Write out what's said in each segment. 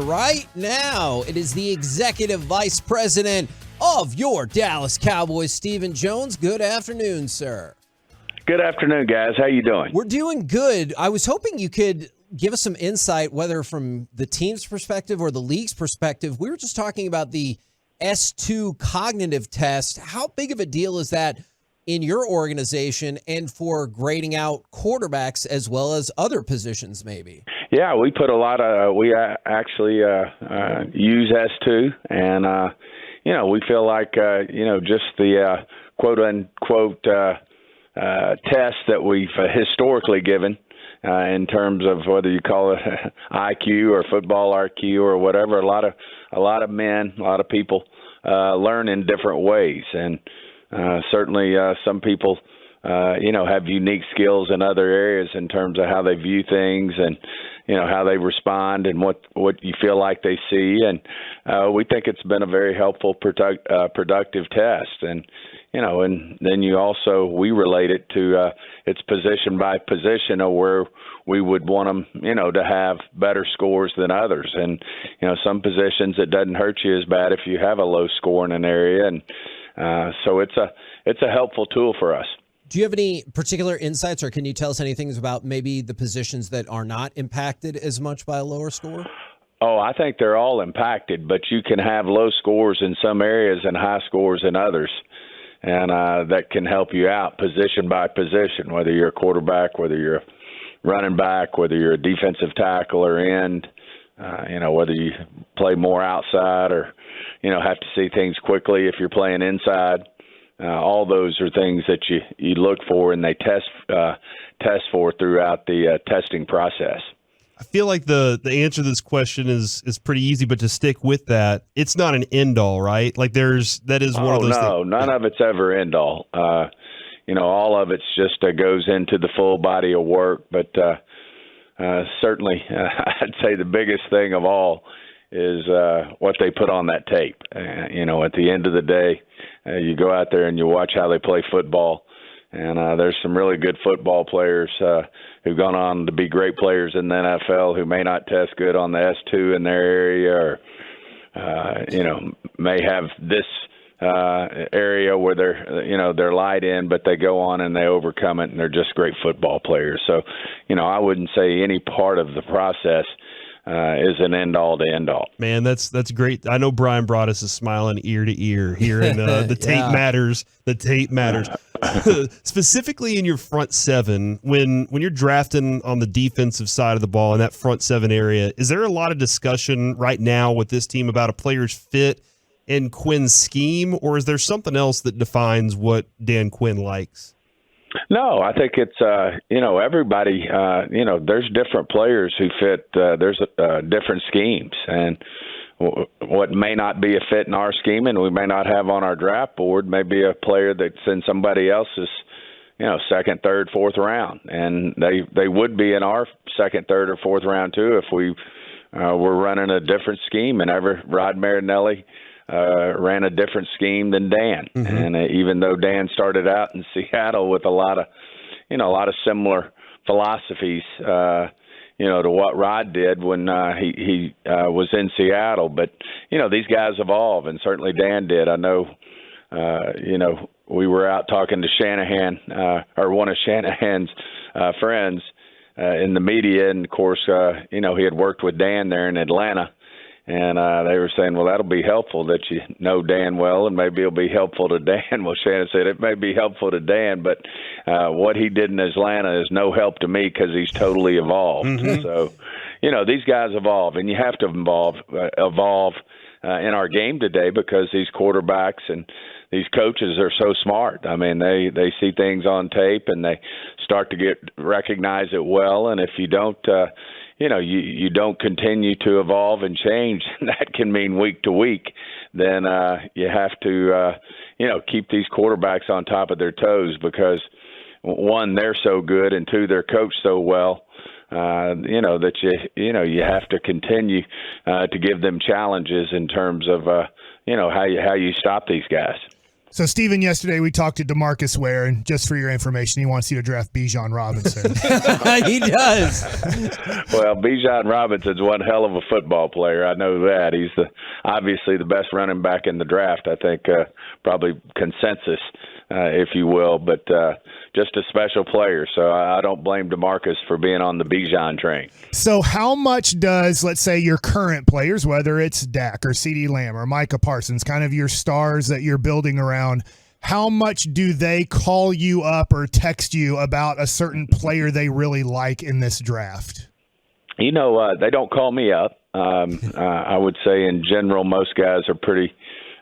Right now, it is the Executive Vice President of your Dallas Cowboys, Stephen Jones. Good afternoon, sir. Good afternoon, guys. How you doing? We're doing good. I was hoping you could give us some insight, whether from the team's perspective or the league's perspective. We were just talking about the S2 cognitive test. How big of a deal is that in your organization and for grading out quarterbacks as well as other positions maybe? Yeah, we put a lot of we actually use S2, and we feel like just the quote unquote test that we've historically given in terms of whether you call it IQ or football IQ or whatever. A lot of men, a lot of people learn in different ways, and certainly some people have unique skills in other areas in terms of how they view things and how they respond and what you feel like they see. And we think it's been a very helpful, productive test. And then we relate it to it's position by position of where we would want them, to have better scores than others. And, some positions it doesn't hurt you as bad if you have a low score in an area. And so it's a helpful tool for us. Do you have any particular insights, or can you tell us anything about maybe the positions that are not impacted as much by a lower score? Oh, I think they're all impacted, but you can have low scores in some areas and high scores in others, and that can help you out position by position, whether you're a quarterback, whether you're a running back, whether you're a defensive tackle or end, whether you play more outside or, have to see things quickly if you're playing inside. All those are things that you look for and they test for throughout the testing process. I feel like the answer to this question is pretty easy, but to stick with that, it's not an end all, right? Like one of those. No, none of it's ever end all. All of it's just goes into the full body of work. But certainly, I'd say the biggest thing of all is what they put on that tape. At the end of the day, you go out there and you watch how they play football, and there's some really good football players who've gone on to be great players in the NFL who may not test good on the S2 in their area, or may have this area where they're light in, but they go on and they overcome it, and they're just great football players. So, I wouldn't say any part of the process is an end-all to end-all. Man, that's great. I know Brian brought us a smiling ear to ear here, and the tape matters. The tape matters. Specifically in your front seven, when you're drafting on the defensive side of the ball in that front seven area, is there a lot of discussion right now with this team about a player's fit in Quinn's scheme, or is there something else that defines what Dan Quinn likes? No, I think it's, everybody, there's different players who fit, there's different schemes. And what may not be a fit in our scheme and we may not have on our draft board may be a player that's in somebody else's, second, third, fourth round. And they would be in our second, third, or fourth round too if we were running a different scheme. And Rod Marinelli ran a different scheme than Dan. Mm-hmm. And even though Dan started out in Seattle with a lot of similar philosophies, to what Rod did when he was in Seattle. But, these guys evolve, and certainly Dan did. I know, we were out talking to Shanahan, or one of Shanahan's friends in the media, and of course, he had worked with Dan there in Atlanta. And they were saying, well, that'll be helpful that you know Dan well, and maybe it'll be helpful to Dan. Well, Shannon said it may be helpful to Dan, but what he did in Atlanta is no help to me because he's totally evolved. Mm-hmm. So, these guys evolve, and you have to evolve in our game today because these quarterbacks and these coaches are so smart. I mean, they see things on tape, and they start to recognize it well. And if you don't you don't continue to evolve and change, that can mean week to week, then you have to, keep these quarterbacks on top of their toes because, one, they're so good, and two, they're coached so well, that you have to continue to give them challenges in terms of, how you stop these guys. So, Steven, yesterday we talked to DeMarcus Ware, and just for your information, he wants you to draft Bijan Robinson. He does. Well, Bijan Robinson's one hell of a football player. I know that. He's obviously the best running back in the draft, I think, probably consensus, if you will, but just a special player. So I don't blame DeMarcus for being on the Bijan train. So how much does, let's say, your current players, whether it's Dak or CeeDee Lamb or Micah Parsons, kind of your stars that you're building around, how much do they call you up or text you about a certain player they really like in this draft? You know, they don't call me up. I would say in general, most guys are pretty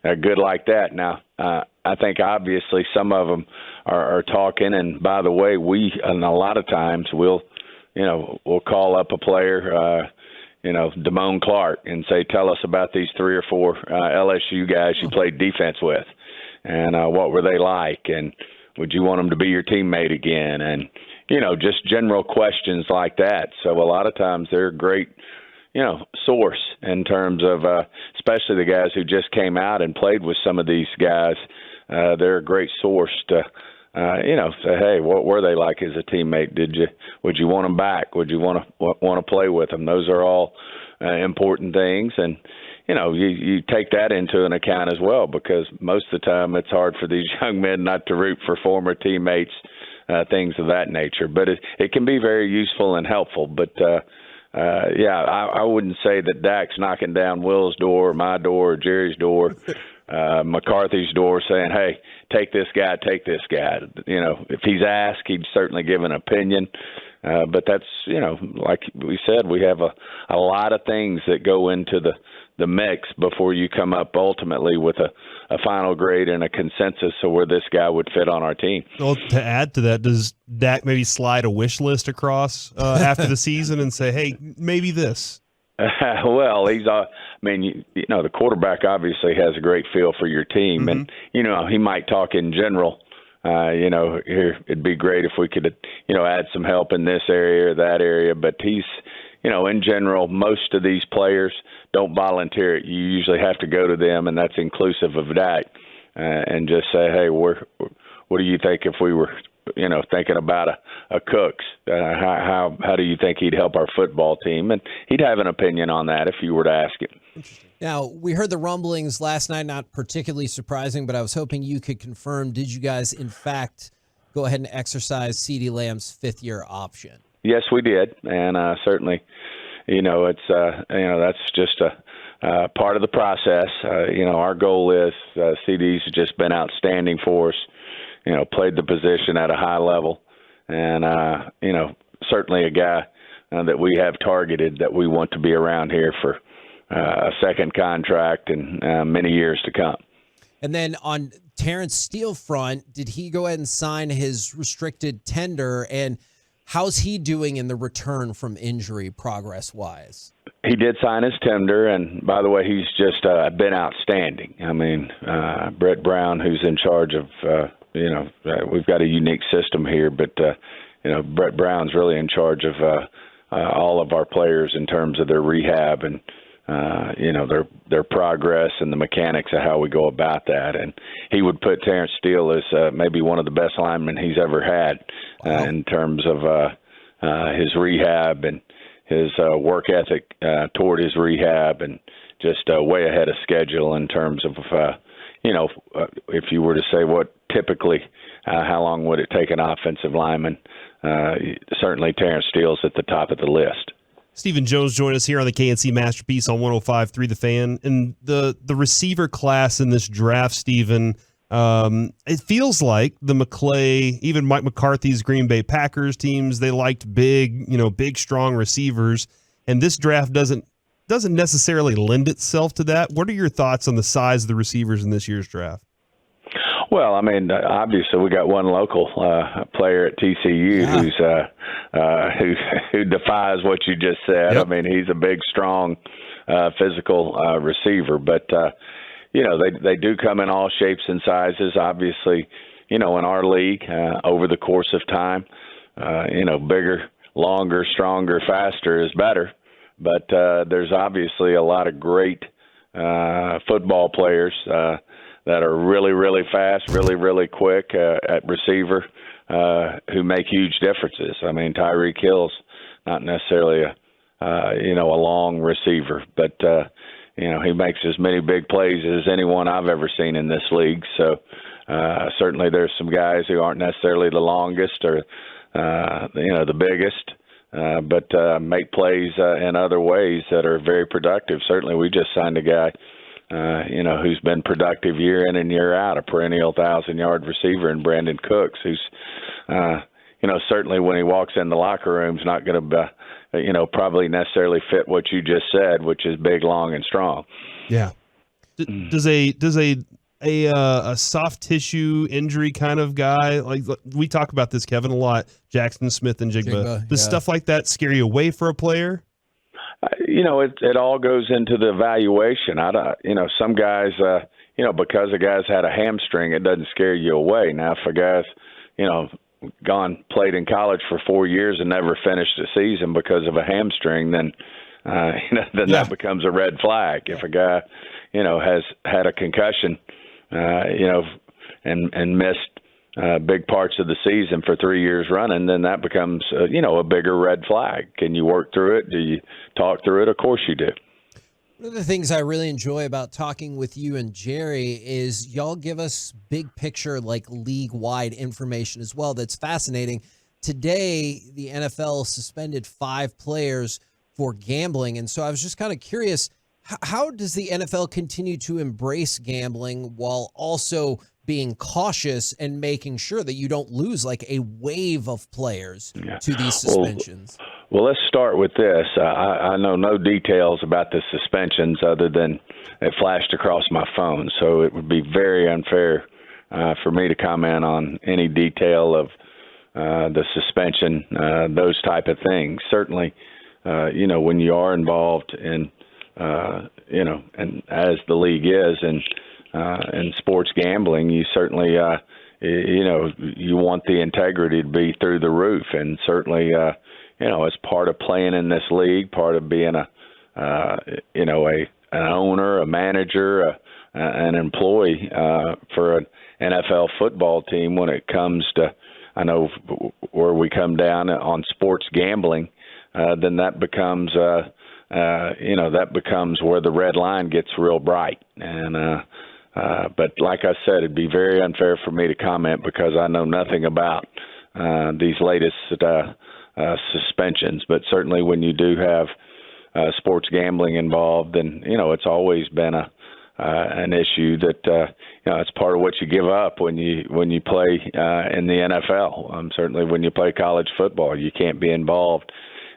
good like that. Now, I think obviously some of them are talking. And by the way, and a lot of times we'll call up a player, Damone Clark, and say, tell us about these 3 or 4 LSU guys you played defense with. And what were they like? And would you want them to be your teammate again? And, just general questions like that. So a lot of times they're a great, source in terms of especially the guys who just came out and played with some of these guys. They're a great source to, say, hey, what were they like as a teammate? Would you want them back? Would you want to play with them? Those are all important things. And, you take that into an account as well, because most of the time it's hard for these young men not to root for former teammates, things of that nature. But it can be very useful and helpful. But, I wouldn't say that Dak's knocking down Will's door, or my door, or Jerry's door, McCarthy's door, saying, hey, take this guy. If he's asked, he'd certainly give an opinion. But that's, like we said, we have a lot of things that go into the mix before you come up ultimately with a final grade and a consensus of where this guy would fit on our team. Well, to add to that, does Dak maybe slide a wish list across after the season and say, hey, maybe this? Well, the quarterback obviously has a great feel for your team. Mm-hmm. And, he might talk in general. Here it'd be great if we could, add some help in this area or that area. But he's, in general, most of these players don't volunteer it. You usually have to go to them, and that's inclusive of Dak, and just say, hey, what do you think if we were, thinking about a Cooks? How do you think he'd help our football team? And he'd have an opinion on that if you were to ask him. Now, we heard the rumblings last night, not particularly surprising, but I was hoping you could confirm, did you guys, in fact, go ahead and exercise CeeDee Lamb's 5th-year option? Yes, we did, and certainly, it's that's just a part of the process. Our goal is CeeDee's just been outstanding for us. Played the position at a high level, and certainly a guy that we have targeted that we want to be around here for a second contract and many years to come. And then on Terrence Steele front, did he go ahead and sign his restricted tender? And how's he doing in the return from injury progress-wise? He did sign his tender, and by the way, he's just been outstanding. I mean, Brett Brown, who's in charge of, we've got a unique system here, but, Brett Brown's really in charge of all of our players in terms of their rehab and, their progress and the mechanics of how we go about that. And he would put Terrence Steele as maybe one of the best linemen he's ever had in terms of his rehab and his work ethic toward his rehab, and just way ahead of schedule in terms of, if you were to say what typically, how long would it take an offensive lineman, certainly Terrence Steele's at the top of the list. Stephen Jones joined us here on the KNC Masterpiece on 105.3 The Fan. And the receiver class in this draft, Stephen, it feels like the McClay, even Mike McCarthy's Green Bay Packers teams, they liked big, strong receivers. And this draft doesn't necessarily lend itself to that. What are your thoughts on the size of the receivers in this year's draft? Well, I mean, obviously we got one local player at TCU who defies what you just said. Yep. I mean, he's a big, strong, physical receiver. But, they do come in all shapes and sizes. Obviously, in our league, over the course of time, bigger, longer, stronger, faster is better. But there's obviously a lot of great football players that are really, really fast, really, really quick at receiver, who make huge differences. I mean, Tyreek Hill's not necessarily a long receiver, but he makes as many big plays as anyone I've ever seen in this league. So certainly there's some guys who aren't necessarily the longest or the biggest, but make plays in other ways that are very productive. Certainly we just signed a guy who's been productive year in and year out, a perennial 1,000-yard receiver in Brandon Cooks, who's, certainly when he walks in the locker room is not going to, probably necessarily fit what you just said, which is big, long, and strong. Yeah. Does a soft tissue injury kind of guy, like we talk about this, Kevin, a lot, Jackson Smith and Jigba, does stuff like that scare you away for a player? It all goes into the evaluation. Some guys, because a guy's had a hamstring, it doesn't scare you away. Now, if a guy's, played in college for 4 years and never finished a season because of a hamstring, then that becomes a red flag. If a guy, has had a concussion, and missed big parts of the season for 3 years running, then that becomes, a bigger red flag. Can you work through it? Do you talk through it? Of course you do. One of the things I really enjoy about talking with you and Jerry is y'all give us big picture, like league-wide information as well. That's fascinating. Today, the NFL suspended 5 players for gambling. And so I was just kind of curious, how does the NFL continue to embrace gambling while also being cautious and making sure that you don't lose like a wave of players to these suspensions? Well, let's start with this. I know no details about the suspensions other than it flashed across my phone, so it would be very unfair for me to comment on any detail of the suspension, those type of things. Certainly, when you are involved in, and as the league is in sports gambling, you certainly, you want the integrity to be through the roof, and certainly, as part of playing in this league, part of being an owner, a manager, an employee for an NFL football team. When it comes to, I know where we come down on sports gambling, then that becomes, that becomes where the red line gets real bright. And but like I said, it'd be very unfair for me to comment because I know nothing about these latest suspensions. But certainly when you do have sports gambling involved, then it's always been an issue that it's part of what you give up when you play in the NFL. Certainly when you play college football, you can't be involved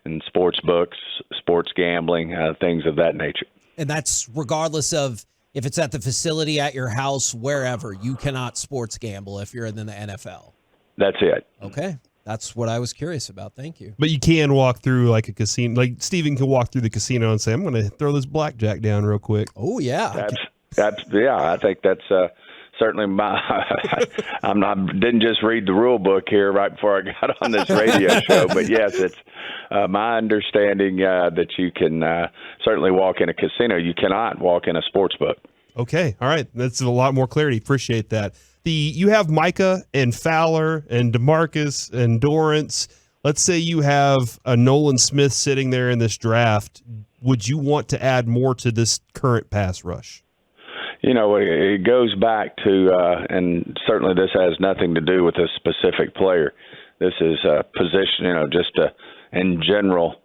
in sports books, sports gambling, things of that nature. And that's regardless of if it's at the facility, at your house, wherever. You cannot sports gamble if you're in the NFL. That's it. Okay. That's what I was curious about. Thank you. But you can walk through like a casino. Like Steven can walk through the casino and say, I'm going to throw this blackjack down real quick. Oh, yeah. I think that's certainly my didn't just read the rule book here right before I got on this radio show, but yes, it's my understanding that you can certainly walk in a casino. You cannot walk in a sports book. Okay. All right. That's a lot more clarity. Appreciate that. You have Micah and Fowler and DeMarcus and Dorrance. Let's say you have a Nolan Smith sitting there in this draft. Would you want to add more to this current pass rush? It goes back to, and certainly this has nothing to do with a specific player. This is a position, just in general,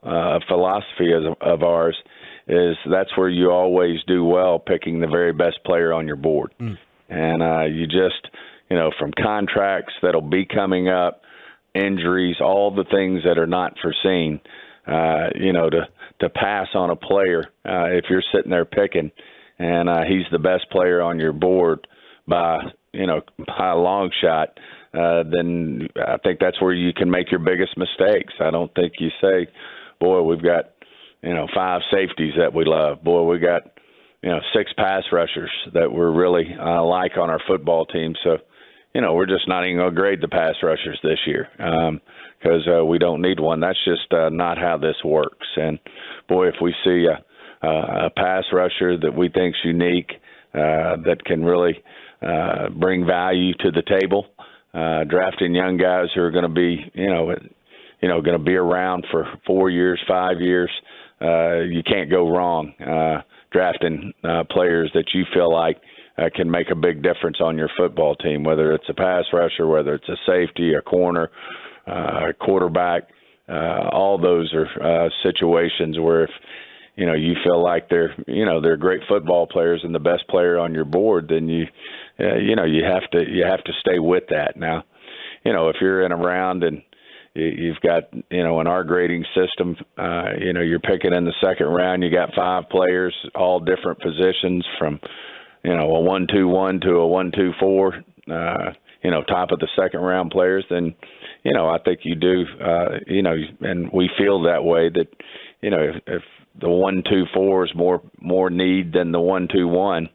philosophy of ours is that's where you always do well, picking the very best player on your board. And you just, from contracts that'll be coming up, injuries, all the things that are not foreseen, to pass on a player if you're sitting there picking and he's the best player on your board by a long shot, then I think that's where you can make your biggest mistakes. I don't think you say, boy, we've got, 5 safeties that we love. Boy, we got, 6 pass rushers that we're really like on our football team. So, we're just not even going to grade the pass rushers this year because we don't need one. That's just not how this works. And, boy, if we see a pass rusher that we think's unique, that can really bring value to the table. Drafting young guys who are going to be, going to be around for 4 years, 5 years. You can't go wrong drafting players that you feel like can make a big difference on your football team, whether it's a pass rusher, whether it's a safety, a corner, a quarterback. All those are situations where if you feel like they're great football players and the best player on your board, then you have to stay with that. Now, if you're in a round and you've got in our grading system, you're picking in the second round, you got 5 players, all different positions from a 1-2-1 to a 1-2-4. Top of the second round players, then I think you do. And we feel that way that if the 1-2-4 is more need than the 1-2-1,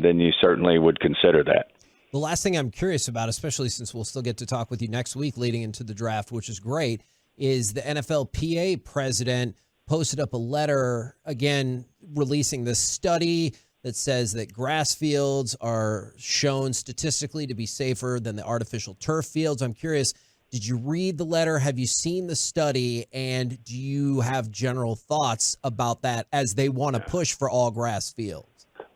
then you certainly would consider that. The last thing I'm curious about, especially since we'll still get to talk with you next week leading into the draft, which is great, is the NFLPA president posted up a letter, again, releasing this study that says that grass fields are shown statistically to be safer than the artificial turf fields. I'm curious, did you read the letter? Have you seen the study? And do you have general thoughts about that as they want to push for all grass fields?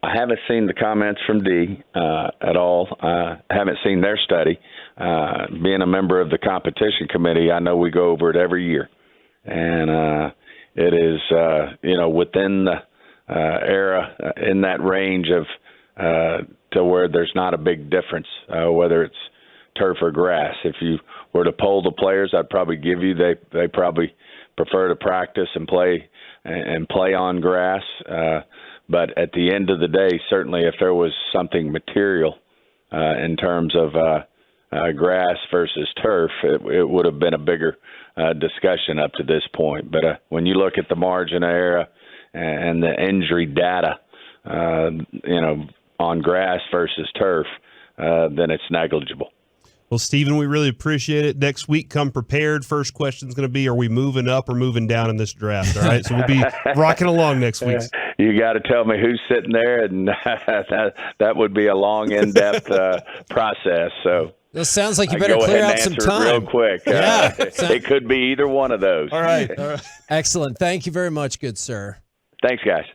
I haven't seen the comments from D at all. I haven't seen their study. Being a member of the competition committee, I know we go over it every year. And it is, within the era in that range of to where there's not a big difference, whether it's turf or grass. If you were to poll the players, I'd probably give you they probably prefer to practice and play on grass. But at the end of the day, certainly if there was something material in terms of grass versus turf, it would have been a bigger discussion up to this point. But when you look at the margin of error and the injury data, on grass versus turf, then it's negligible. Well, Stephen, we really appreciate it. Next week, come prepared. First question is going to be, are we moving up or moving down in this draft? All right, so we'll be rocking along next week. You got to tell me who's sitting there, and that would be a long, in-depth process. So this sounds like you better clear out some time. Real quick. Yeah, it could be either one of those. All right. Excellent. Thank you very much, good sir. Thanks, guys.